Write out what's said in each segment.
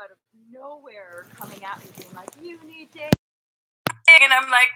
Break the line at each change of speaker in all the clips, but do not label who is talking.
out of nowhere coming at me being like, you need to. And I'm like,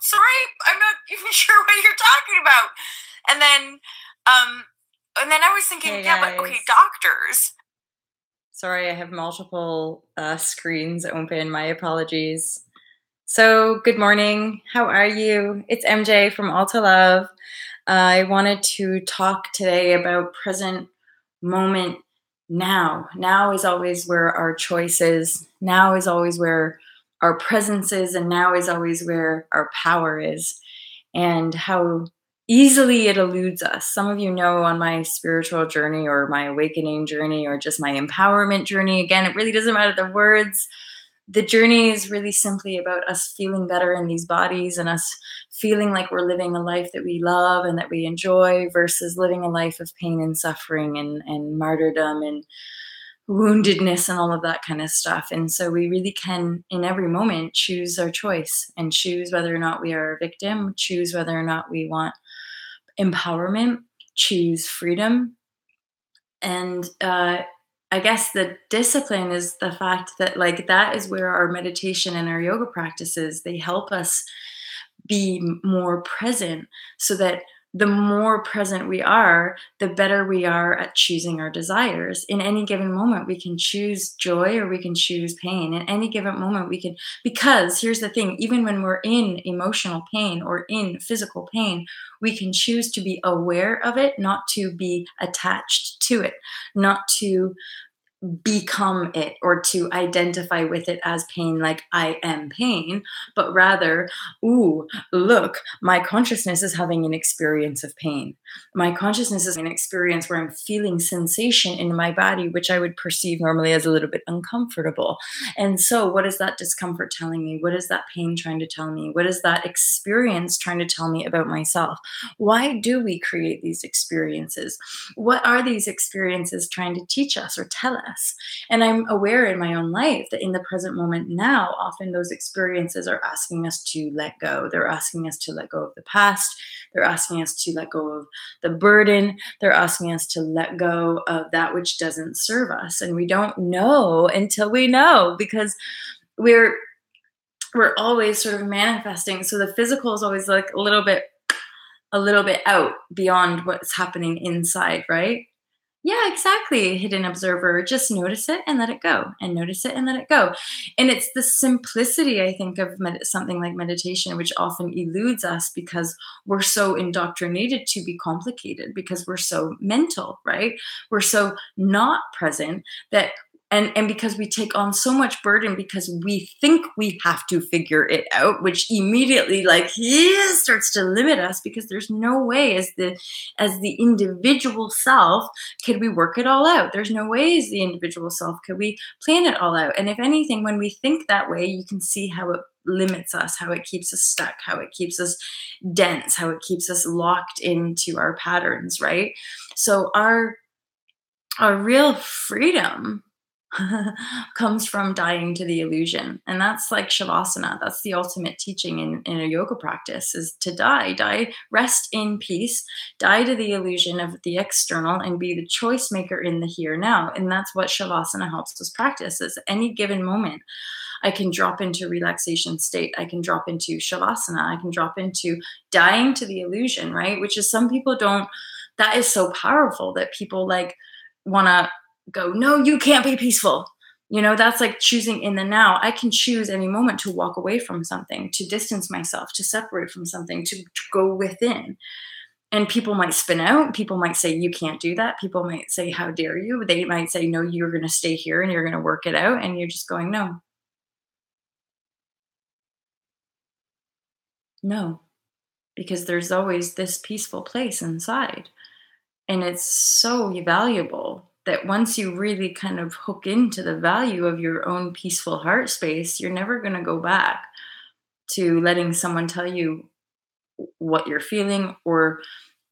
sorry, I'm not even sure what you're talking about. And then I was thinking,
Hey
yeah,
guys.
but okay, doctors.
Sorry, I have multiple screens open. My apologies. So, good morning. How are you? It's MJ from Alta Love. I wanted to talk today about present moment now. Now is always where our choice is. Now is always where our presence is, and now is always where our power is. And how easily it eludes us. Some of you know on my spiritual journey or my awakening journey or just my empowerment journey, again, it really doesn't matter the words. The journey is really simply about us feeling better in these bodies and us feeling like we're living a life that we love and that we enjoy versus living a life of pain and suffering and martyrdom and woundedness and all of that kind of stuff. And so we really can, in every moment, choose our choice and choose whether or not we are a victim, choose whether or not we want empowerment, choose freedom. And I guess the discipline is the fact that, like, that is where our meditation and our yoga practices, they help us be more present, so that the more present we are, the better we are at choosing our desires. In any given moment, we can choose joy or we can choose pain. In any given moment, we can, because here's the thing, even when we're in emotional pain or in physical pain, we can choose to be aware of it, not to be attached to it, not to become it or to identify with it as pain, like I am pain, but rather, ooh, look, my consciousness is having an experience of pain. My consciousness is an experience where I'm feeling sensation in my body, which I would perceive normally as a little bit uncomfortable. And so what is that discomfort telling me? What is that pain trying to tell me? What is that experience trying to tell me about myself? Why do we create these experiences? What are these experiences trying to teach us or tell us? And I'm aware in my own life that in the present moment now, often those experiences are asking us to let go. They're asking us to let go of the past. They're asking us to let go of the burden. They're asking us to let go of that which doesn't serve us. And we don't know until we know, because we're always sort of manifesting. So the physical is always like a little bit out beyond what's happening inside, right? Yeah, exactly. Hidden observer. Just notice it and let it go, and notice it and let it go. And it's the simplicity, I think, of something like meditation, which often eludes us because we're so indoctrinated to be complicated, because we're so mental, right? We're so not present that. And because we take on so much burden because we think we have to figure it out, which immediately starts to limit us, because there's no way as the individual self could we work it all out. There's no way as the individual self could we plan it all out. And if anything, when we think that way, you can see how it limits us, how it keeps us stuck, how it keeps us dense, how it keeps us locked into our patterns, right? So our real freedom comes from dying to the illusion. And that's like Shavasana. That's the ultimate teaching in a yoga practice, is to die, rest in peace, die to the illusion of the external and be the choice maker in the here now. And that's what Shavasana helps us practice. Is any given moment, I can drop into relaxation state. I can drop into Shavasana. I can drop into dying to the illusion, right? Which is, some people don't, that is so powerful that people want to go, no, you can't be peaceful. That's like choosing in the now. I can choose any moment to walk away from something, to distance myself, to separate from something, to go within. And people might spin out. People might say, you can't do that. People might say, how dare you? They might say, no, you're going to stay here and you're going to work it out. And you're just going, no, because there's always this peaceful place inside. And it's so valuable that once you really kind of hook into the value of your own peaceful heart space, you're never going to go back to letting someone tell you what you're feeling, or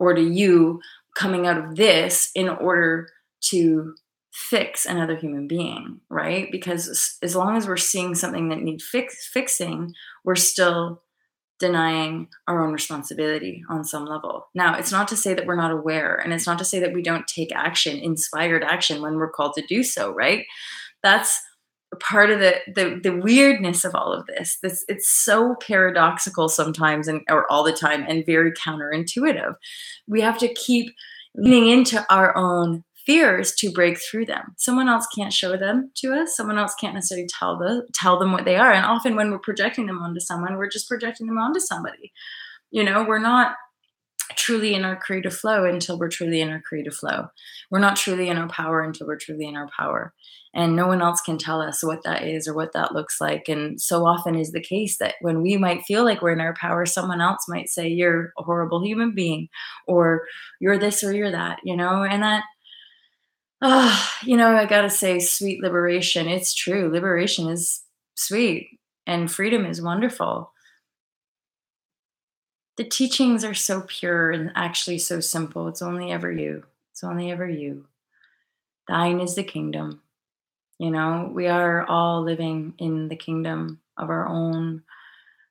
to you coming out of this in order to fix another human being, right? Because as long as we're seeing something that needs fixing, we're still denying our own responsibility on some level. Now, it's not to say that we're not aware, and it's not to say that we don't take action, inspired action, when we're called to do so, right? That's part of the weirdness of all of this. It's so paradoxical sometimes, or all the time, and very counterintuitive. We have to keep leaning into our own fears to break through them. Someone else can't show them to us. Someone else can't necessarily tell them what they are. And often when we're projecting them onto someone, we're just projecting them onto somebody. We're not truly in our creative flow until we're truly in our creative flow. We're not truly in our power until we're truly in our power. And no one else can tell us what that is or what that looks like. And so often is the case that when we might feel like we're in our power, someone else might say, you're a horrible human being, or you're this or you're that, and that, I gotta say, sweet liberation. It's true. Liberation is sweet and freedom is wonderful. The teachings are so pure and actually so simple. It's only ever you. It's only ever you. Thine is the kingdom. We are all living in the kingdom of our own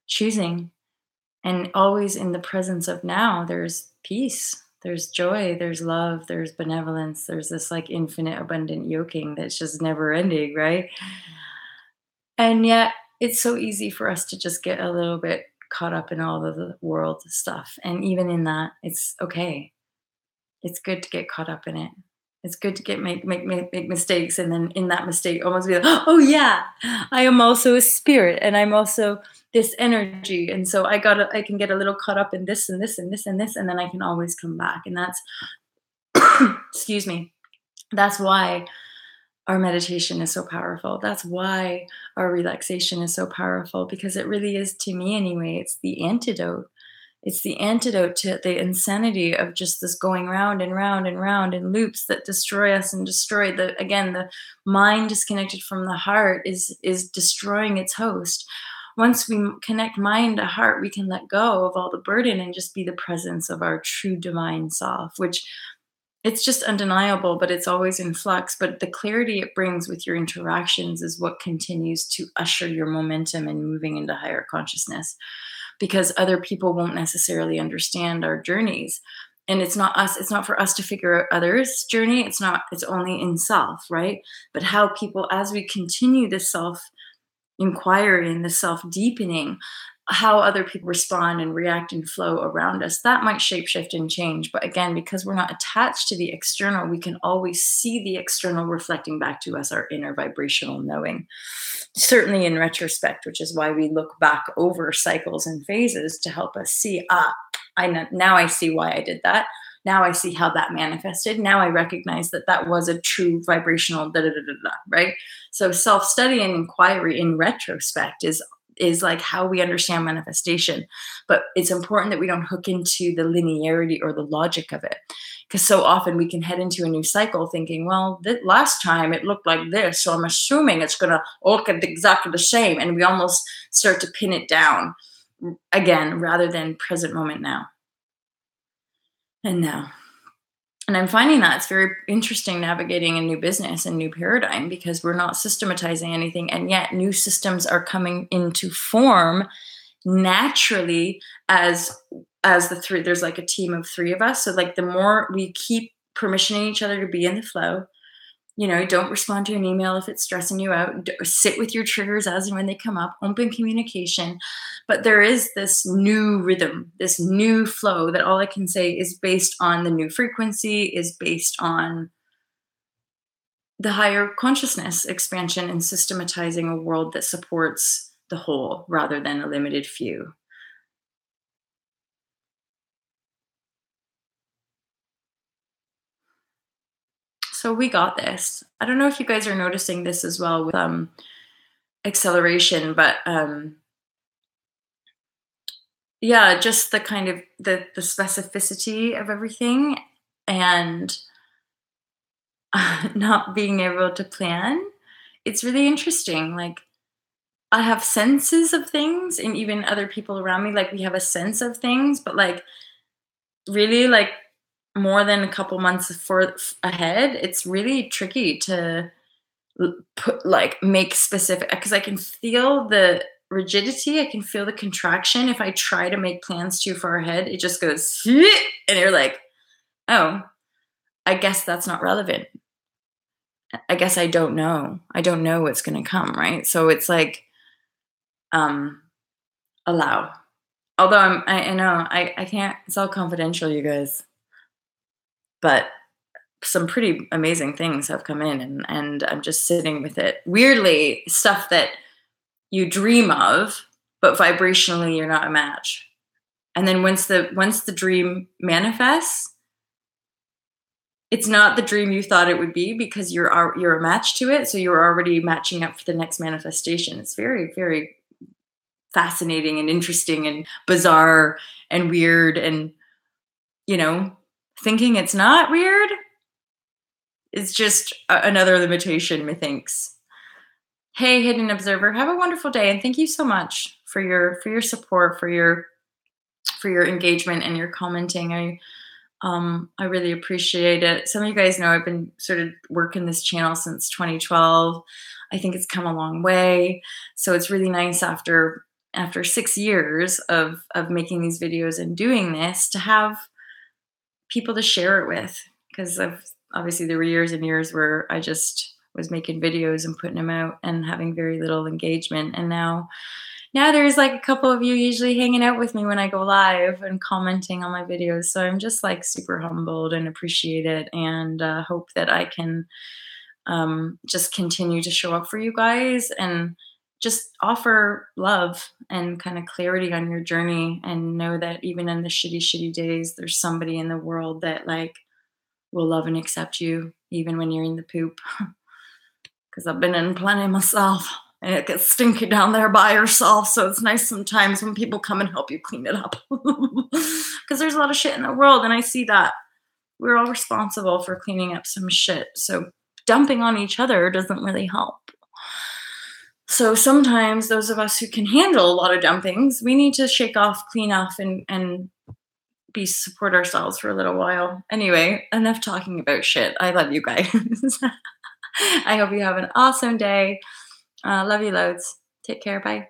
choosing, and always in the presence of now. There's peace, there's joy, there's love, there's benevolence, there's this like infinite abundant yoking that's just never ending, right? And yet it's so easy for us to just get a little bit caught up in all of the world stuff. And even in that, it's okay. It's good to get caught up in it. It's good to make mistakes, and then in that mistake almost be like, oh yeah, I am also a spirit, and I'm also this energy, and so I can get a little caught up in this and this and this and this, and then I can always come back. And that's excuse me, that's why our meditation is so powerful. That's why our relaxation is so powerful, because it really is, to me anyway, it's the antidote. It's the antidote to the insanity of just this going round and round and round in loops that destroy us and destroy the mind disconnected from the heart is destroying its host. Once we connect mind to heart, we can let go of all the burden and just be the presence of our true divine self, which it's just undeniable, but it's always in flux. But the clarity it brings with your interactions is what continues to usher your momentum and moving into higher consciousness, because other people won't necessarily understand our journeys. And it's not for us to figure out others' journey. It's only in self, right? But how people, as we continue the self inquiry and the self deepening, how other people respond and react and flow around us, that might shapeshift and change. But again, because we're not attached to the external, we can always see the external reflecting back to us our inner vibrational knowing. Certainly in retrospect, which is why we look back over cycles and phases to help us see, now I see why I did that. Now I see how that manifested. Now I recognize that was a true vibrational right? So self-study and inquiry in retrospect is like how we understand manifestation. But it's important that we don't hook into the linearity or the logic of it, because so often we can head into a new cycle thinking, well, last time it looked like this, so I'm assuming it's going to look exactly the same. And we almost start to pin it down again, rather than present moment now. And now. And I'm finding that it's very interesting navigating a new business and new paradigm, because we're not systematizing anything, and yet new systems are coming into form naturally as the three. There's like a team of three of us. So like the more we keep permissioning each other to be in the flow, don't respond to an email if it's stressing you out. Sit with your triggers as and when they come up. Open communication. But there is this new rhythm, this new flow that all I can say is based on the new frequency, is based on the higher consciousness expansion and systematizing a world that supports the whole rather than a limited few. So we got this. I don't know if you guys are noticing this as well with acceleration, but yeah, just the kind of the specificity of everything, and not being able to plan. It's really interesting. Like, I have senses of things, and even other people around me, like we have a sense of things, but like really like more than a couple months ahead, it's really tricky to make specific, because I can feel the rigidity. I can feel the contraction. If I try to make plans too far ahead, it just goes, and you're like, oh, I guess that's not relevant. I guess I don't know. I don't know what's going to come, right? So it's like, allow. Although I know I can't, it's all confidential, you guys. But some pretty amazing things have come in, and I'm just sitting with it. Weirdly, stuff that you dream of, but vibrationally you're not a match. And then once the dream manifests, it's not the dream you thought it would be, because you're a match to it. So you're already matching up for the next manifestation. It's very, very fascinating and interesting and bizarre and weird. And, thinking it's not weird is just another limitation, methinks. Hey, Hidden Observer, have a wonderful day. And thank you so much for your support, for your engagement and your commenting. I really appreciate it. Some of you guys know I've been sort of working this channel since 2012. I think it's come a long way. So it's really nice after 6 years of making these videos and doing this to have people to share it with. Because obviously there were years and years where I just was making videos and putting them out and having very little engagement. And now there's like a couple of you usually hanging out with me when I go live and commenting on my videos. So I'm just like super humbled and appreciate it, and hope that I can just continue to show up for you guys and just offer love and kind of clarity on your journey, and know that even in the shitty days, there's somebody in the world that like will love and accept you even when you're in the poop. Because I've been in plenty myself. And it gets stinky down there by yourself. So it's nice sometimes when people come and help you clean it up. Because there's a lot of shit in the world. And I see that. We're all responsible for cleaning up some shit. So dumping on each other doesn't really help. So sometimes those of us who can handle a lot of dumpings, we need to shake off, clean off, and support ourselves for a little while. Anyway, enough talking about shit. I love you guys. I hope you have an awesome day. Love you loads. Take care. Bye.